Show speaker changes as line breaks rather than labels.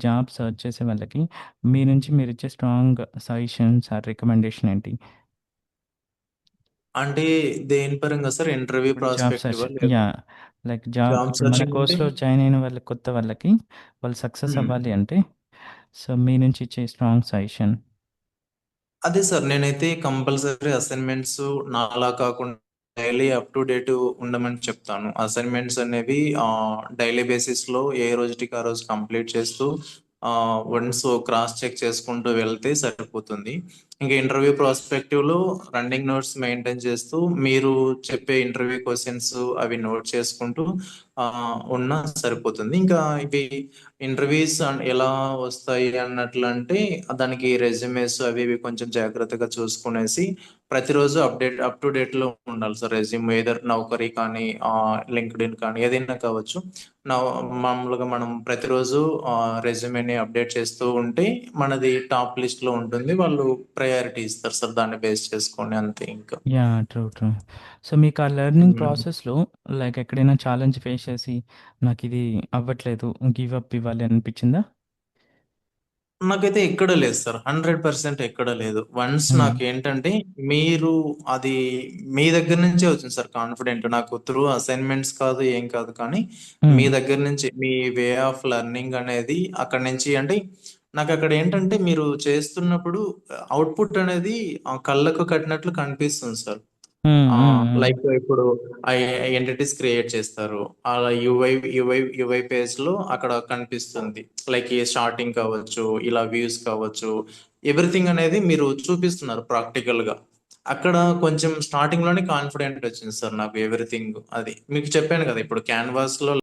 Job search చేసే వాళ్ళకి మీ నుంచి మీరిచ్చే స్ట్రాంగ్ సజెషన్స్ ఆర్ రికమెండేషన్ ఏంటి?
అంటే దేని పరంగా సార్? ఇంటర్వ్యూ
ఇప్పుడు జాబ్ సెర్చ్
ప్రాస్పెక్టివా లేదా
యాహ్! లైక్ జాబ్
జాబ్
ఇప్పుడు మన
సెర్చింగ్ అంటే?
కోర్స్‌లో జాయిన్ అయిన వాళ్ళకి కొత్త వాళ్ళకి వాళ్ళు సక్సెస్
హ్మ్.
అవ్వాలి అంటే సో, మీ నుంచి ఇచ్చే స్ట్రాంగ్ సజెషన్.
అదే సార్, నేనైతే కంపల్సరీ అసైన్మెంట్స్ నాలా కాకుండా డైలీ అప్ టు డేట్ ఉండమని చెప్తాను. అసైన్మెంట్స్ అనేవి డైలీ బేసిస్ లో ఏ రోజుకి ఆ రోజు కంప్లీట్ చేస్తూ వన్స్ క్రాస్ చెక్ చేసుకుంటూ వెళ్తే సరిపోతుంది. ఇంకా ఇంటర్వ్యూ ప్రాస్పెక్టివ్ లో రన్నింగ్ నోట్స్ మెయింటైన్ చేస్తూ మీరు చెప్పే ఇంటర్వ్యూ క్వశ్చన్స్ అవి నోట్ చేసుకుంటూ ఆ, ఉన్నా సరిపోతుంది. ఇంకా ఇవి ఇంటర్వ్యూస్ ఎలా వస్తాయి అన్నట్లు అంటే దానికి రెజ్యూమేస్ అవి ఇవి కొంచెం జాగ్రత్తగా చూసుకునేసి ప్రతిరోజు అప్ టు డేట్ లో ఉండాలి సార్. రెజ్యూమ్ ఏదర్ నౌకరీ కానీ లింక్డ్ఇన్ కానీ ఏదైనా కావచ్చు. నా మామూలుగా మనం ప్రతిరోజు రెజ్యూమేని అప్డేట్ చేస్తూ ఉంటే మనది టాప్ లిస్ట్ లో ఉంటుంది. వాళ్ళు ప్రయారిటీ ఇస్తారు సార్, దాన్ని బేస్ చేసుకొని అంతే ఇంకా.
యాహ్! ట్రూ. ట్రూ. సో, మీకు ఆ లెర్నింగ్
ఉమ్.
ప్రాసెస్‌లో లైక్ ఎక్కడైనా ఛాలెంజ్ ఫేస్ చేసి నాకిది అవ్వట్లేదు, గివ్ అప్ ఇవ్వాలి అనిపించిందా?
నాకైతే ఎక్కడ లేదు సార్, 100% ఎక్కడ లేదు. వన్స్
హ్మ్.
నాకేంటంటే మీరు అది మీ దగ్గర నుంచే వచ్చింది సార్ కాన్ఫిడెంట్. నాకు త్రూ అసైన్మెంట్స్ కాదు ఏం కాదు, కానీ
హ్మ్.
మీ దగ్గర నుంచి మీ వే ఆఫ్ లెర్నింగ్ అనేది అక్కడ నుంచి అంటే నాకు అక్కడ ఏంటంటే మీరు చేస్తున్నప్పుడు అవుట్పుట్ అనేది కళ్ళకు కట్టినట్లు కనిపిస్తుంది సార్.
హ్మ్. హ్మ్. హ్మ్.
లైక్ ఇప్పుడు ఎంటిటీస్ క్రియేట్ చేస్తారు, అలా యువై పేజ్ లో అక్కడ కనిపిస్తుంది. లైక్ ఈ స్టార్టింగ్ కావచ్చు, ఇలా వ్యూస్ కావచ్చు, ఎవ్రీథింగ్ అనేది మీరు చూపిస్తున్నారు ప్రాక్టికల్ గా. అక్కడ కొంచెం స్టార్టింగ్ లోనే కాన్ఫిడెంట్ వచ్చింది సార్ నాకు. ఎవ్రీథింగ్ అది మీకు చెప్పాను కదా, ఇప్పుడు క్యాన్వాస్ లో